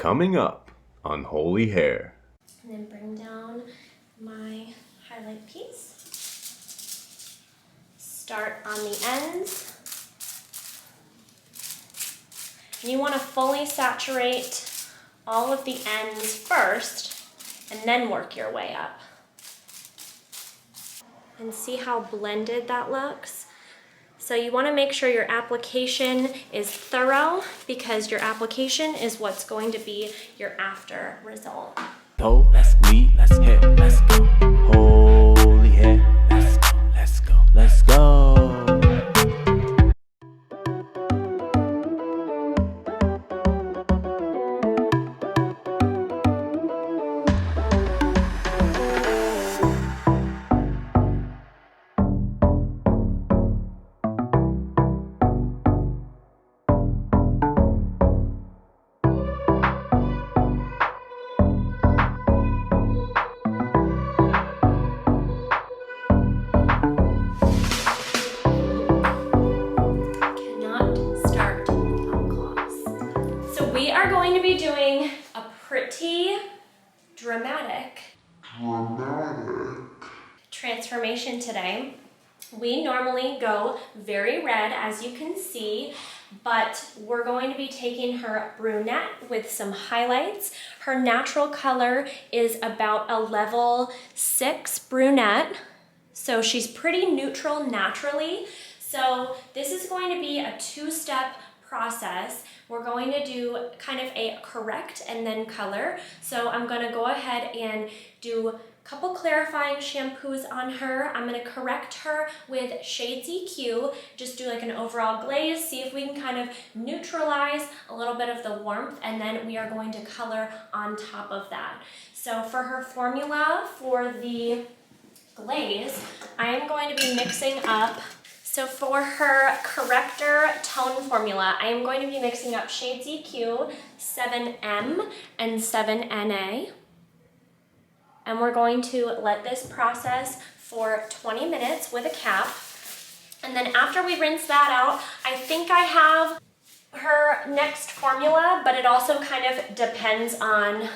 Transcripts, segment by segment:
Coming up on Holy Hair. And then bring down my highlight piece. Start on the ends. And you want to fully saturate all of the ends first and then work your way up. And see how blended that looks? So you want to make sure your application is thorough because your application is what's going to be your after result. So let's lead, let's hit, let's go. Holy hair, let's go, let's go, let's go. Doing a pretty dramatic transformation today. We normally go very red, as you can see, but we're going to be taking her brunette with some highlights. Her natural color is about a level 6 brunette, so she's pretty neutral naturally. So this is going to be a two-step process. We're going to do kind of a correct and then color. So I'm going to go ahead and do a couple clarifying shampoos on her. I'm going to correct her with Shades EQ, just do like an overall glaze, see if we can kind of neutralize a little bit of the warmth, and then we are going to color on top of that. So for her formula for the glaze, I am going to be mixing up. So for her corrector tone formula, I am going to be mixing up Shades EQ, 7M, and 7NA. And we're going to let this process for 20 minutes with a cap. And then after we rinse that out, I think I have her next formula, but it also kind of depends on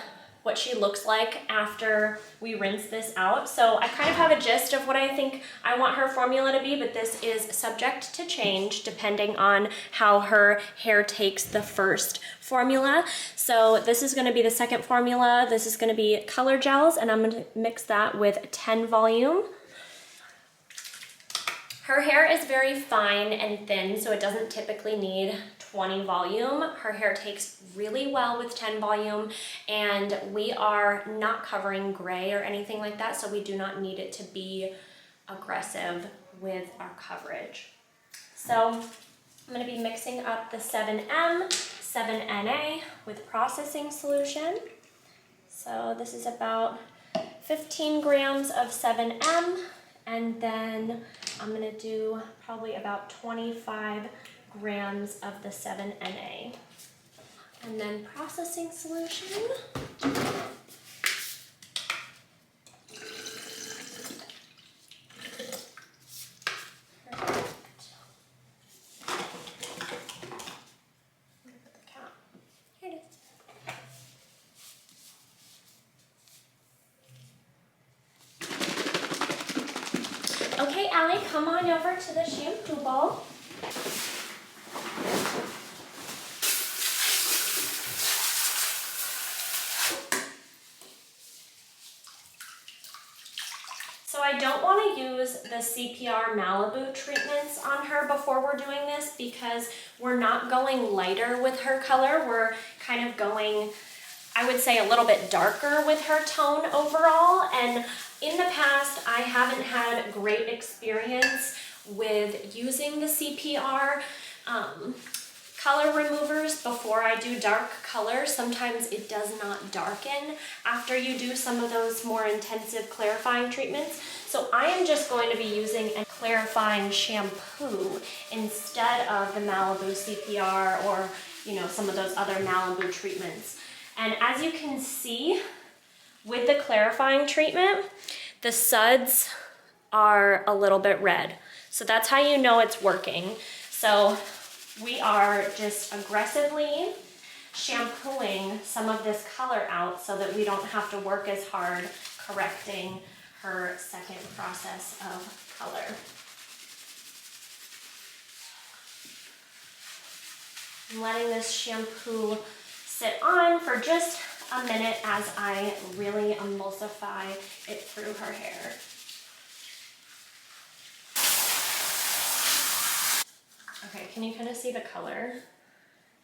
what she looks like after we rinse this out. So I kind of have a gist of what I think I want her formula to be, but this is subject to change depending on how her hair takes the first formula. So this is gonna be the second formula. This is gonna be color gels, and I'm gonna mix that with 10 volume. Her hair is very fine and thin, so it doesn't typically need 20 volume. Her hair takes really well with 10 volume, and we are not covering gray or anything like that, so we do not need it to be aggressive with our coverage. So I'm gonna be mixing up the 7M, 7NA with processing solution. So this is about 15 grams of 7M, and then I'm gonna do probably about 25 grams of the 7NA. And then processing solution. Okay, Allie, come on over to the shampoo bowl. So I don't want to use the CPR Malibu treatments on her before we're doing this because we're not going lighter with her color. We're kind of going, I would say, a little bit darker with her tone overall. And in the past, I haven't had great experience with using the CPR color removers before I do dark color. Sometimes it does not darken after you do some of those more intensive clarifying treatments. So I am just going to be using a clarifying shampoo instead of the Malibu CPR or, you know, some of those other Malibu treatments. And as you can see, with the clarifying treatment, the suds are a little bit red. So that's how you know it's working. So we are just aggressively shampooing some of this color out so that we don't have to work as hard correcting her second process of color. I'm letting this shampoo sit on for just a minute as I really emulsify it through her hair. Okay, can you kind of see the color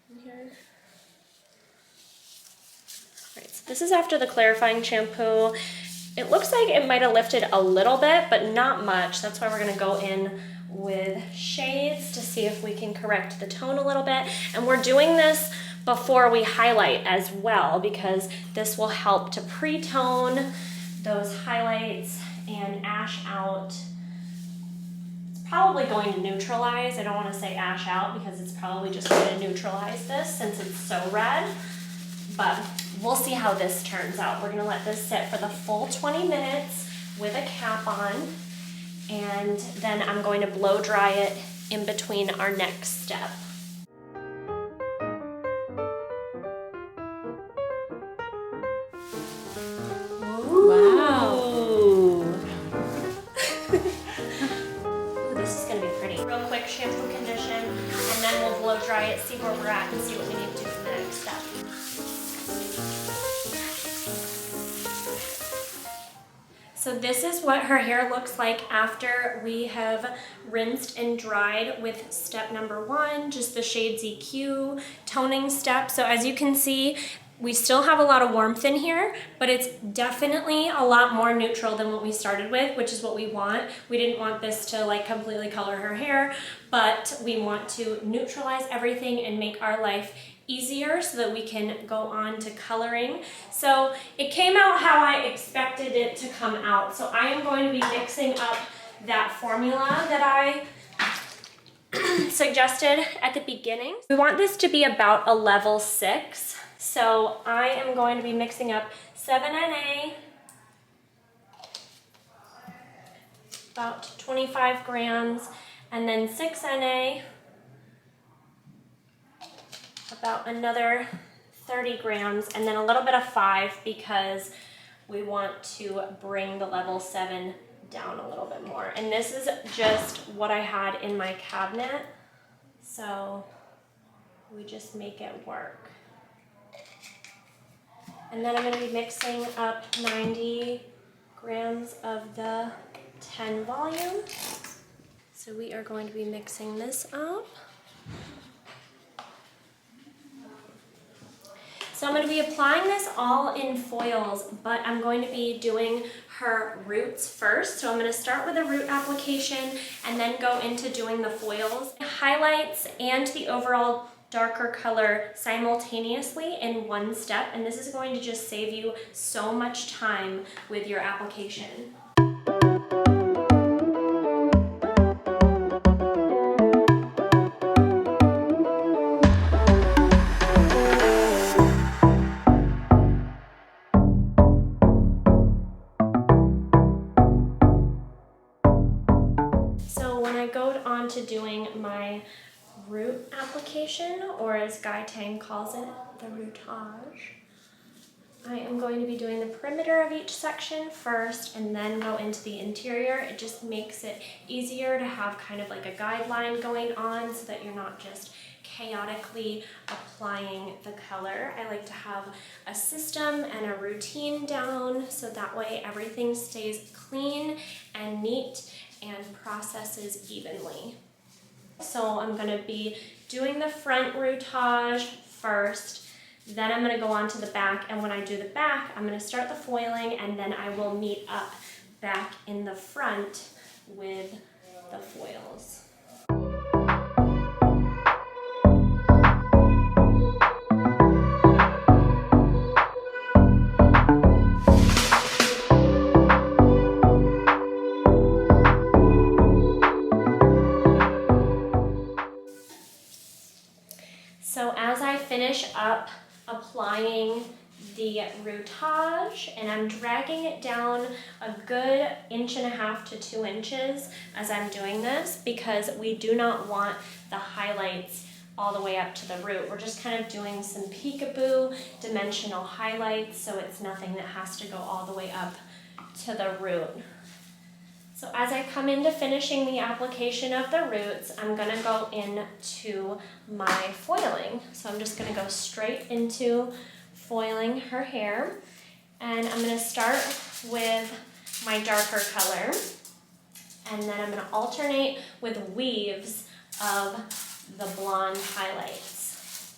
in here? Right, so this is after the clarifying shampoo. It looks like it might have lifted a little bit, but not much. That's why we're gonna go in with shades to see if we can correct the tone a little bit. And we're doing this before we highlight as well, because this will help to pre-tone those highlights and ash out. It's probably going to neutralize. I don't want to say ash out because it's probably just going to neutralize this since it's so red, but we'll see how this turns out. We're going to let this sit for the full 20 minutes with a cap on, and then I'm going to blow dry it in between our next step. Wow. Ooh, this is gonna be pretty. Real quick shampoo condition, and then we'll blow dry it, see where we're at, and see what we need to do for the next step. So this is what her hair looks like after we have rinsed and dried with step number 1, just the shade EQ toning step. So as you can see, we still have a lot of warmth in here, but it's definitely a lot more neutral than what we started with, which is what we want. We didn't want this to like completely color her hair, but we want to neutralize everything and make our life easier so that we can go on to coloring. So it came out how I expected it to come out. So I am going to be mixing up that formula that I suggested at the beginning. We want this to be about a level 6. So I am going to be mixing up 7NA, about 25 grams, and then 6NA, about another 30 grams, and then a little bit of 5 because we want to bring the level 7 down a little bit more. And this is just what I had in my cabinet, so we just make it work. And then I'm going to be mixing up 90 grams of the 10 volume. So we are going to be mixing this up. So I'm going to be applying this all in foils, but I'm going to be doing her roots first. So I'm going to start with a root application and then go into doing the foils, highlights, and the overall darker color simultaneously in one step, and this is going to just save you so much time with your application. So when I go on to doing my root application, or as Guy Tang calls it, the rootage, I am going to be doing the perimeter of each section first and then go into the interior. It just makes it easier to have kind of like a guideline going on so that you're not just chaotically applying the color. I like to have a system and a routine down so that way everything stays clean and neat and processes evenly. So I'm going to be doing the front rootage first, then I'm going to go on to the back, and when I do the back, I'm going to start the foiling, and then I will meet up back in the front with the foils. So as I finish up applying the rootage, and I'm dragging it down a good 1.5 to 2 inches as I'm doing this, because we do not want the highlights all the way up to the root. We're just kind of doing some peekaboo dimensional highlights, so it's nothing that has to go all the way up to the root. So as I come into finishing the application of the roots, I'm gonna go into my foiling. So I'm just gonna go straight into foiling her hair. And I'm gonna start with my darker color. And then I'm gonna alternate with weaves of the blonde highlights.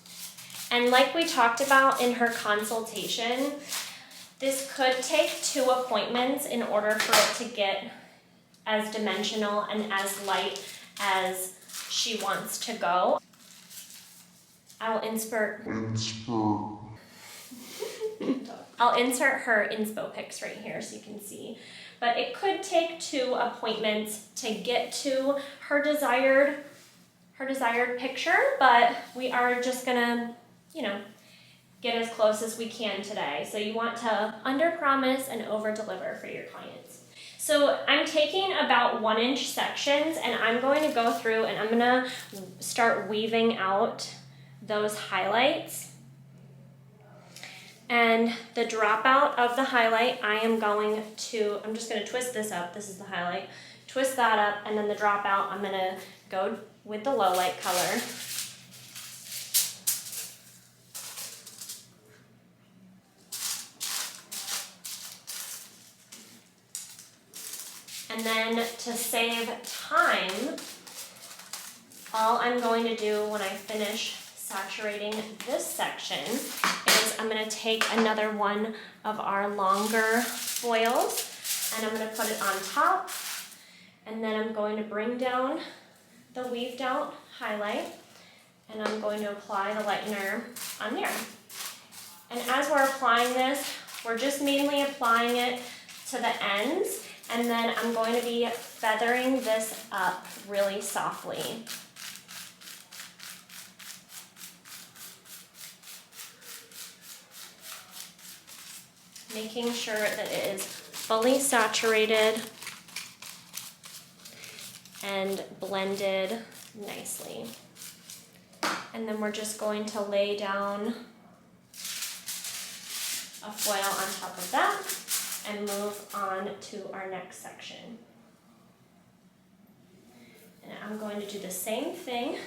And like we talked about in her consultation, this could take 2 appointments in order for it to get as dimensional and as light as she wants to go. I will insert her inspo pics right here so you can see. But it could take 2 appointments to get to her desired picture, but we are just gonna, get as close as we can today. So you want to under-promise and over-deliver for your clients. So I'm taking about 1-inch sections and I'm going to go through and I'm gonna start weaving out those highlights. And the dropout of the highlight, I'm just gonna twist this up, this is the highlight, twist that up, and then the dropout, I'm gonna go with the low light color. And then to save time, all I'm going to do when I finish saturating this section is I'm going to take another one of our longer foils and I'm going to put it on top, and then I'm going to bring down the weaved out highlight and I'm going to apply the lightener on there. And as we're applying this, we're just mainly applying it to the ends, and then I'm going to be feathering this up really softly. Making sure that it is fully saturated and blended nicely. And then we're just going to lay down a foil on top of that and move on to our next section. And I'm going to do the same thing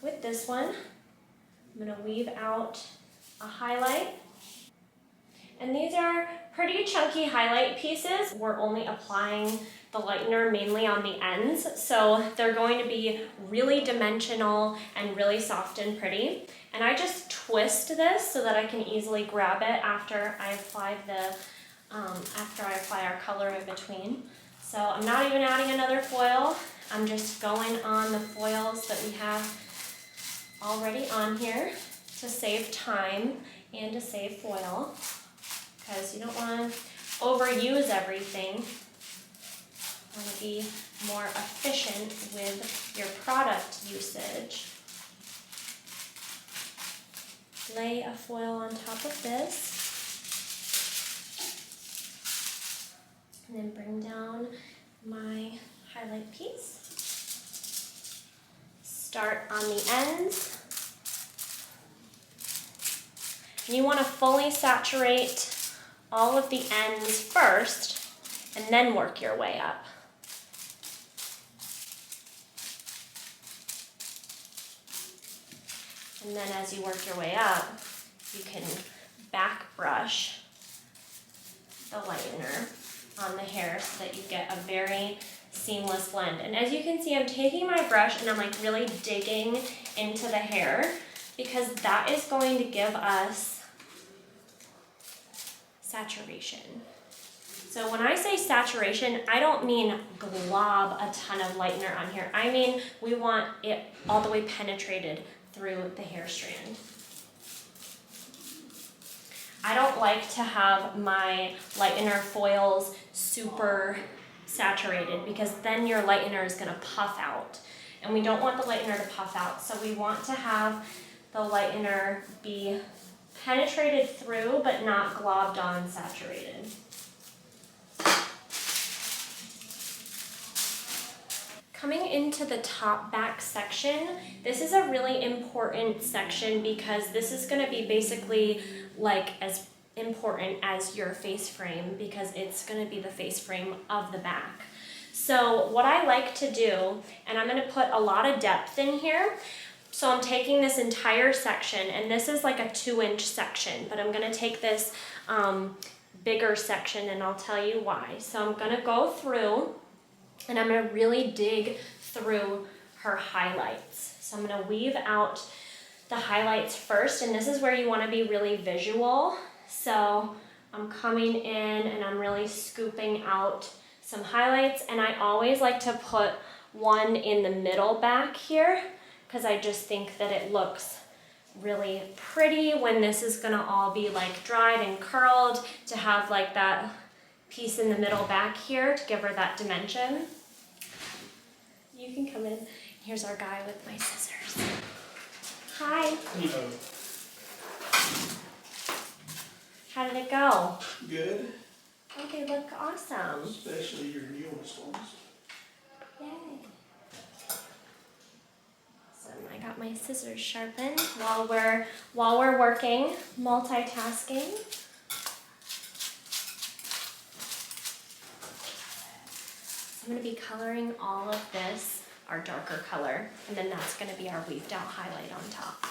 with this one. I'm going to weave out a highlight. And these are pretty chunky highlight pieces. We're only applying the lightener mainly on the ends, so they're going to be really dimensional and really soft and pretty. And I just twist this so that I can easily grab it after I apply our color in between. So I'm not even adding another foil. I'm just going on the foils that we have already on here to save time and to save foil, because you don't want to overuse everything. You want to be more efficient with your product usage. Lay a foil on top of this. And then bring down my highlight piece. Start on the ends. And you want to fully saturate all of the ends first, and then work your way up. And then as you work your way up, you can back brush the lightener on the hair so that you get a very seamless blend. And as you can see, I'm taking my brush and I'm like really digging into the hair, because that is going to give us saturation. So when I say saturation, I don't mean glob a ton of lightener on here. I mean we want it all the way penetrated through the hair strand. I don't like to have my lightener foils super saturated, because then your lightener is going to puff out. And we don't want the lightener to puff out, so we want to have the lightener be penetrated through but not globbed on saturated. coming into the top back section, this is a really important section because this is going to be basically like as important as your face frame because it's going to be the face frame of the back. So what I like to do, and I'm going to put a lot of depth in here, so I'm taking this entire section, and this is like a 2-inch section, but I'm going to take this bigger section and I'll tell you why. So I'm going to go through and I'm going to really dig through her highlights. So I'm going to weave out the highlights first, and this is where you want to be really visual. So I'm coming in and I'm really scooping out some highlights, and I always like to put one in the middle back here because I just think that it looks really pretty when this is going to all be like dried and curled, to have like that piece in the middle back here to give her that dimension. You can come in. Here's our guy with my scissors. Hi. Hello. How did it go? Good. Oh, they look awesome. Especially your newest ones. Yay. So I got my scissors sharpened while we're working, multitasking. So I'm going to be coloring all of this, our darker color, and then that's going to be our weaved out highlight on top.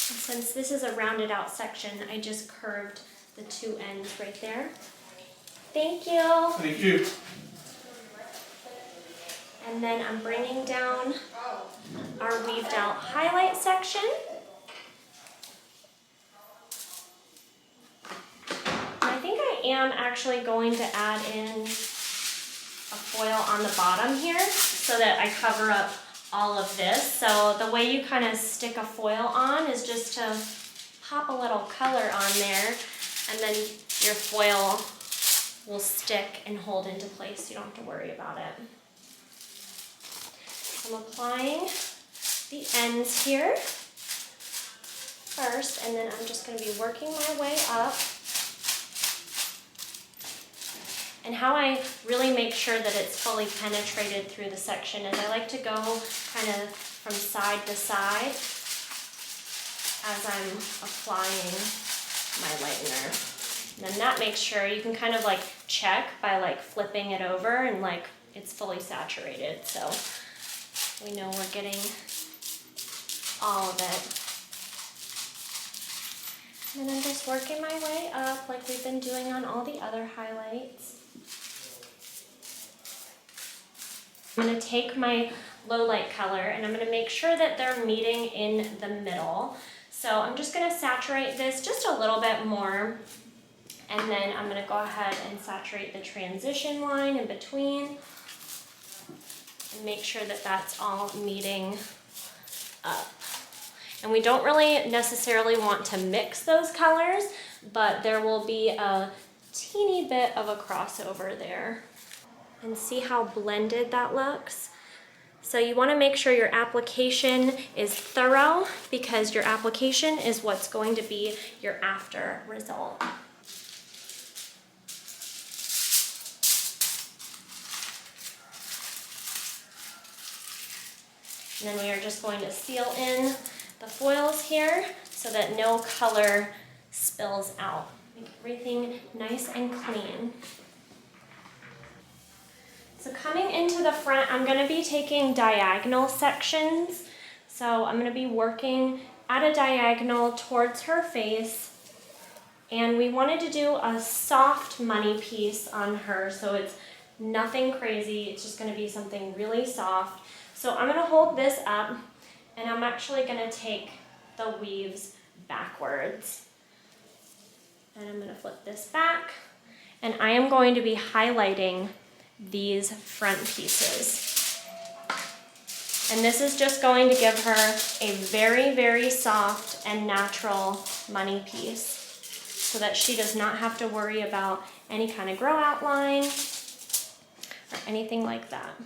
Since this is a rounded out section, I just curved the 2 ends right there. Thank you. Thank you. And then I'm bringing down our weaved out highlight section. And I think I am actually going to add in a foil on the bottom here so that I cover up all of this. So the way you kind of stick a foil on is just to pop a little color on there, and then your foil will stick and hold into place. You don't have to worry about it. I'm applying the ends here first, and then I'm just going to be working my way up. And how I really make sure that it's fully penetrated through the section is I like to go kind of from side to side as I'm applying my lightener. And then that makes sure you can kind of like check by like flipping it over and like it's fully saturated. So we know we're getting all of it. And then I'm just working my way up like we've been doing on all the other highlights. I'm going to take my low light color and I'm going to make sure that they're meeting in the middle. So I'm just going to saturate this just a little bit more, and then I'm going to go ahead and saturate the transition line in between and make sure that that's all meeting up. And we don't really necessarily want to mix those colors, but there will be a teeny bit of a crossover there. And see how blended that looks? So you want to make sure your application is thorough because your application is what's going to be your after result. And then we are just going to seal in the foils here so that no color spills out. Make everything nice and clean. So coming into the front, I'm going to be taking diagonal sections. So I'm going to be working at a diagonal towards her face. And we wanted to do a soft money piece on her, so it's nothing crazy. It's just going to be something really soft. So I'm going to hold this up, and I'm actually going to take the weaves backwards. And I'm going to flip this back, and I am going to be highlighting these front pieces. And this is just going to give her a very, very soft and natural money piece so that she does not have to worry about any kind of grow outline or anything like that.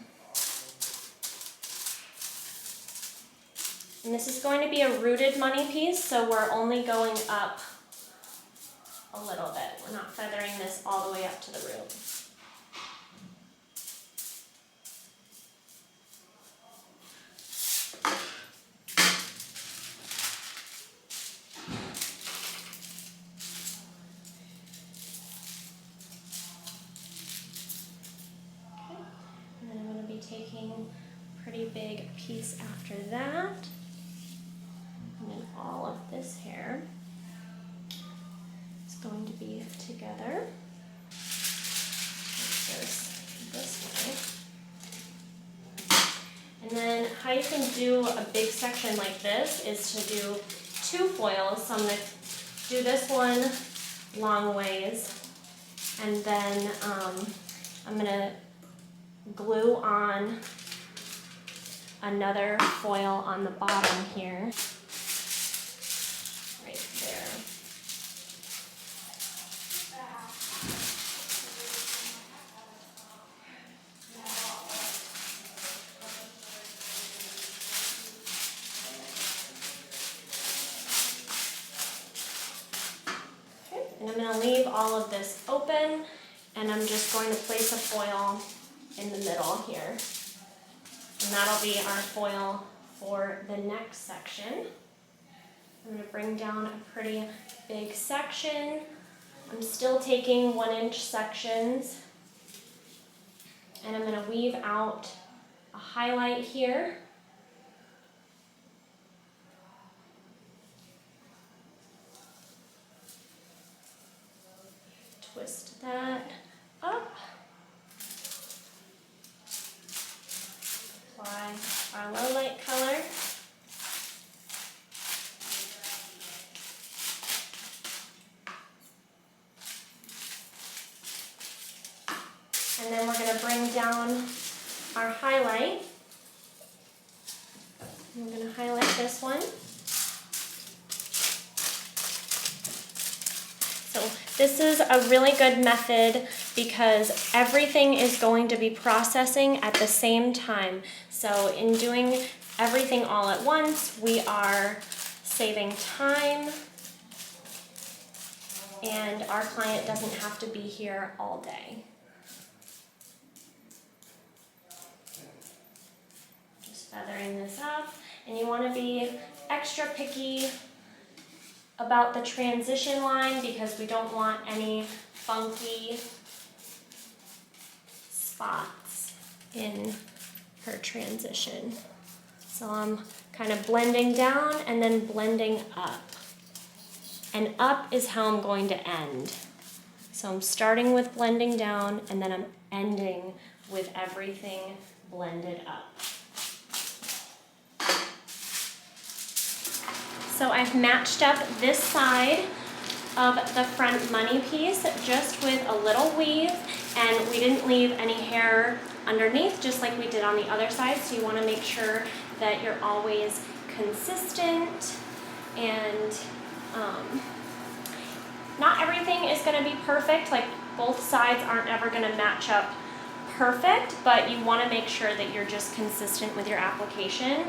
And this is going to be a rooted money piece, so we're only going up a little bit. We're not feathering this all the way up to the root. And then I'm going to be taking a pretty big piece after that. And then all of this hair is going to be together. This way. And then how you can do a big section like this is to do 2 foils. So I'm going to do this one long ways, and then I'm going to glue on another foil on the bottom here, right there. Okay, and I'm going to leave all of this open, and I'm just going to place a foil in the middle here. And that'll be our foil for the next section. I'm going to bring down a pretty big section. I'm still taking 1-inch sections. And I'm going to weave out a highlight here. Twist that up. Apply our low light color. And then we're going to bring down our highlight. I'm going to highlight this one. So this is a really good method because everything is going to be processing at the same time. So in doing everything all at once, we are saving time, and our client doesn't have to be here all day. Just feathering this up, and you want to be extra picky about the transition line because we don't want any funky spots in her transition. So I'm kind of blending down and then blending up. And up is how I'm going to end. So I'm starting with blending down and then I'm ending with everything blended up. So I've matched up this side of the front money piece just with a little weave, and we didn't leave any hair underneath just like we did on the other side, so you want to make sure that you're always consistent, and not everything is going to be perfect, like both sides aren't ever going to match up perfect, but you want to make sure that you're just consistent with your application,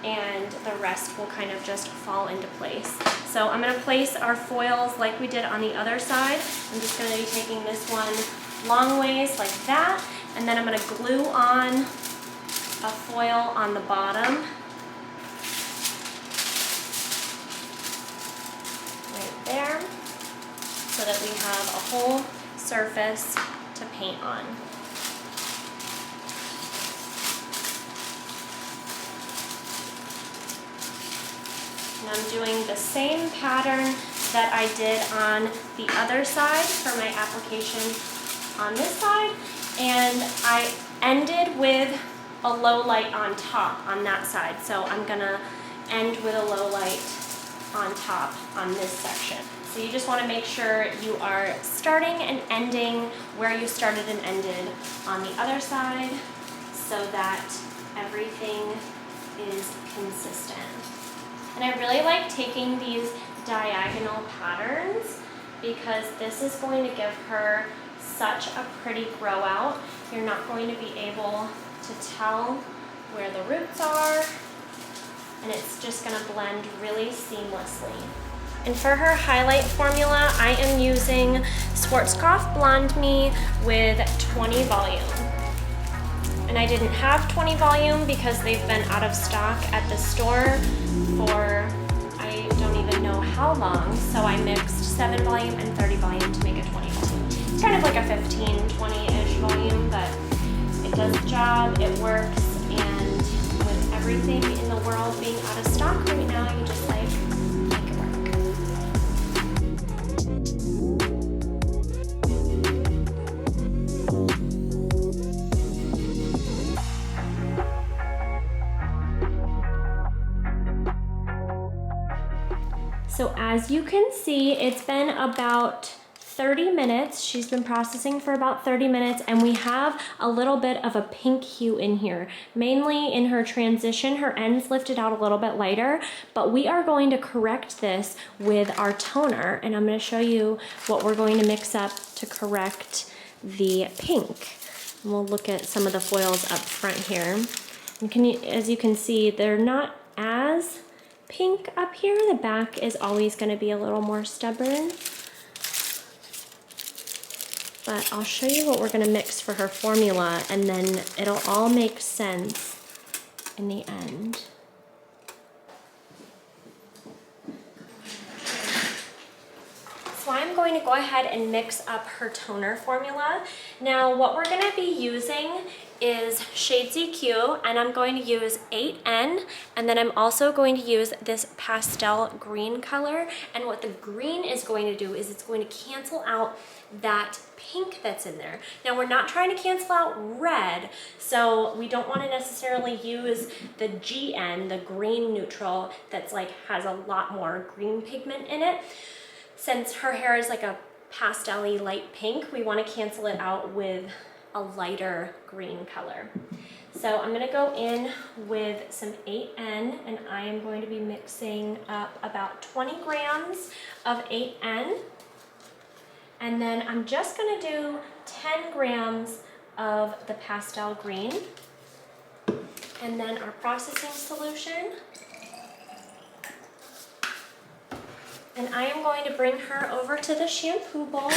and the rest will kind of just fall into place. So I'm going to place our foils like we did on the other side. I'm just going to be taking this one long ways like that, and then I'm going to glue on a foil on the bottom right there so that we have a whole surface to paint on. And I'm doing the same pattern that I did on the other side for my application on this side, and I ended with a low light on top on that side, so I'm gonna end with a low light on top on this section. So you just want to make sure you are starting and ending where you started and ended on the other side so that everything is consistent. And I really like taking these diagonal patterns because this is going to give her such a pretty grow out. You're not going to be able to tell where the roots are, and it's just gonna blend really seamlessly. And for her highlight formula, I am using Schwarzkopf Blonde Me with 20 volume. And I didn't have 20 volume because they've been out of stock at the store for I don't even know how long, so I mixed 7 volume and 30 volume to make a 20 volume. It's kind of like a 15, 20-ish volume, but it does the job, it works, and with everything in the world being out of stock right now, you just like make it work. So as you can see, it's been about 30 minutes. She's been processing for about 30 minutes, and we have a little bit of a pink hue in here. Mainly in her transition, her ends lifted out a little bit lighter, but we are going to correct this with our toner, and I'm going to show you what we're going to mix up to correct the pink. And we'll look at some of the foils up front here. And as you can see, they're not as pink up here. The back is always going to be a little more stubborn. But I'll show you what we're going to mix for her formula, and then it'll all make sense in the end. So I'm going to go ahead and mix up her toner formula. Now what we're going to be using is Shade ZQ, and I'm going to use 8N, and then I'm also going to use this pastel green color. And what the green is going to do is it's going to cancel out that pink that's in there. Now we're not trying to cancel out red, so we don't want to necessarily use the GN, the green neutral, that's like has a lot more green pigment in it. Since her hair is like a pastel-y light pink, we want to cancel it out with a lighter green color. So I'm going to go in with some 8N, and I am going to be mixing up about 20 grams of 8N. And then I'm just going to do 10 grams of the pastel green. And then our processing solution. And I am going to bring her over to the shampoo bowl.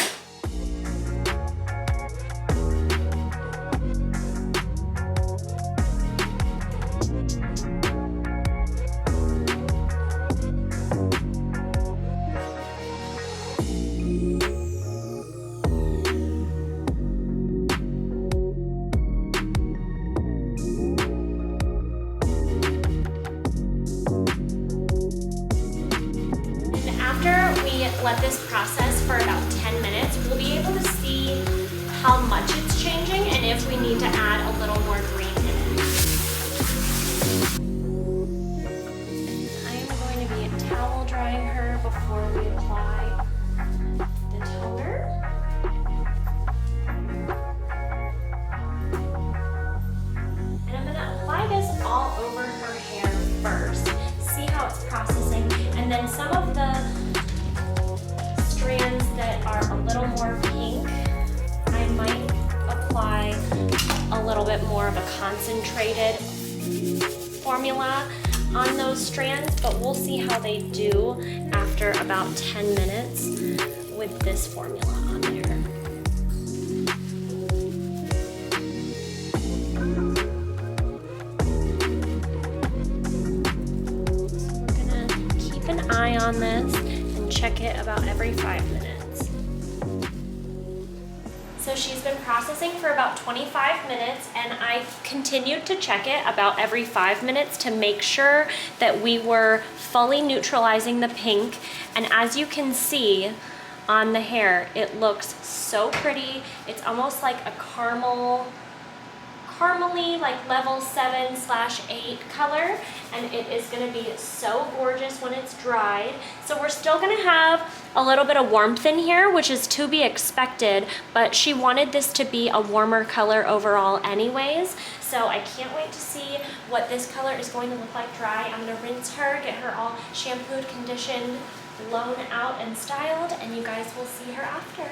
Let this process for about 10 minutes, we'll be able to see how much it's changing and if we need to add a little more green in it. I am going to be towel drying her before we apply the toner. And I'm going to apply this all over her hair first, see how it's processing, and then some of the strands that are a little more pink, I might apply a little bit more of a concentrated formula on those strands, but we'll see how they do after about 10 minutes with this formula on there. So we're gonna keep an eye on this and check it about every 5 minutes. So she's been processing for about 25 minutes, and I continued to check it about every 5 minutes to make sure that we were fully neutralizing the pink. And as you can see on the hair, it looks so pretty. It's almost like a caramel caramely, like level 7/8 color, and it is gonna be so gorgeous when it's dried. So we're still gonna have a little bit of warmth in here, which is to be expected, but she wanted this to be a warmer color overall anyways. So I can't wait to see what this color is going to look like dry. I'm gonna rinse her, get her all shampooed, conditioned, blown out, and styled, and you guys will see her after.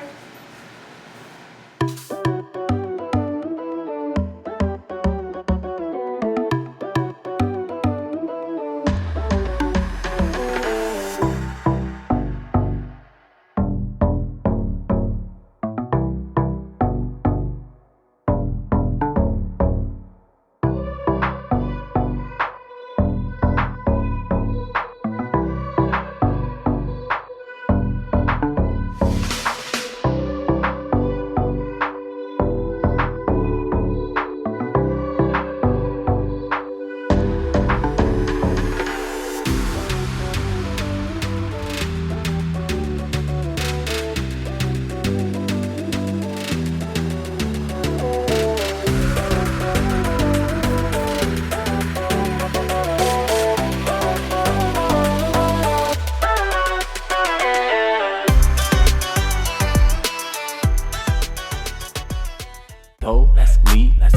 Let's